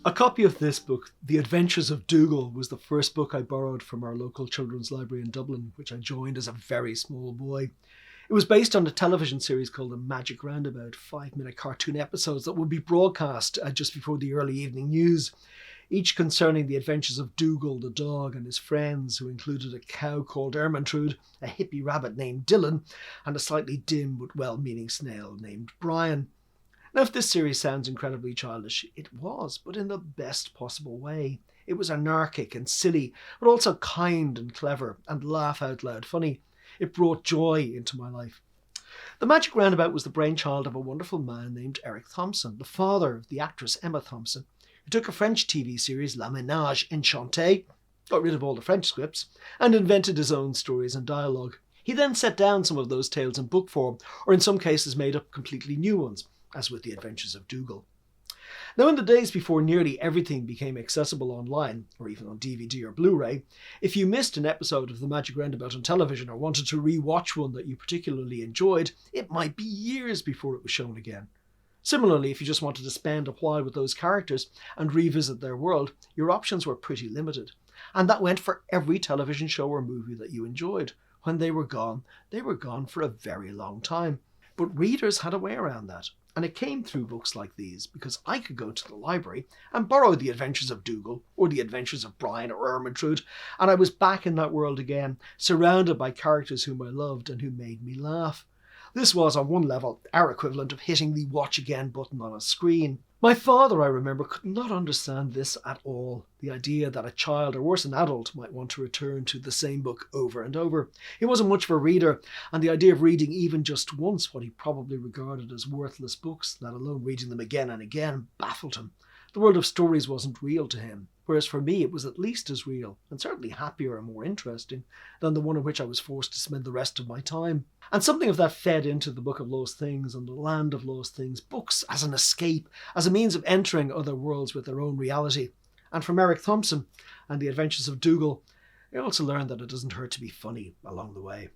A copy of this book, The Adventures of Dougal, was the first book I borrowed from our local children's library in Dublin, which I joined as a very small boy. It was based on a television series called The Magic Roundabout, 5-minute cartoon episodes that would be broadcast just before the early evening news, each concerning the adventures of Dougal the dog and his friends, who included a cow called Ermintrude, a hippie rabbit named Dylan, and a slightly dim but well-meaning snail named Brian. Now, if this series sounds incredibly childish, it was, but in the best possible way. It was anarchic and silly, but also kind and clever and laugh-out-loud funny. It brought joy into my life. The Magic Roundabout was the brainchild of a wonderful man named Eric Thompson, the father of the actress Emma Thompson, who took a French TV series, La Ménage Enchantée, got rid of all the French scripts, and invented his own stories and dialogue. He then set down some of those tales in book form, or in some cases made up completely new ones, as with The Adventures of Dougal. Now, in the days before nearly everything became accessible online, or even on DVD or Blu-ray, if you missed an episode of The Magic Roundabout on television or wanted to re-watch one that you particularly enjoyed, it might be years before it was shown again. Similarly, if you just wanted to spend a while with those characters and revisit their world, your options were pretty limited. And that went for every television show or movie that you enjoyed. When they were gone for a very long time. But readers had a way around that. And it came through books like these, because I could go to the library and borrow The Adventures of Dougal or The Adventures of Brian or Ermintrude, and I was back in that world again, surrounded by characters whom I loved and who made me laugh. This was, on one level, our equivalent of hitting the watch again button on a screen. My father, I remember, could not understand this at all. The idea that a child, or worse an adult, might want to return to the same book over and over. He wasn't much of a reader, and the idea of reading even just once what he probably regarded as worthless books, let alone reading them again and again, baffled him. The world of stories wasn't real to him, whereas for me it was at least as real, and certainly happier and more interesting, than the one in which I was forced to spend the rest of my time. And something of that fed into the Book of Lost Things and the Land of Lost Things, books as an escape, as a means of entering other worlds with their own reality. And from Eric Thompson and The Adventures of Dougal, I also learned that it doesn't hurt to be funny along the way.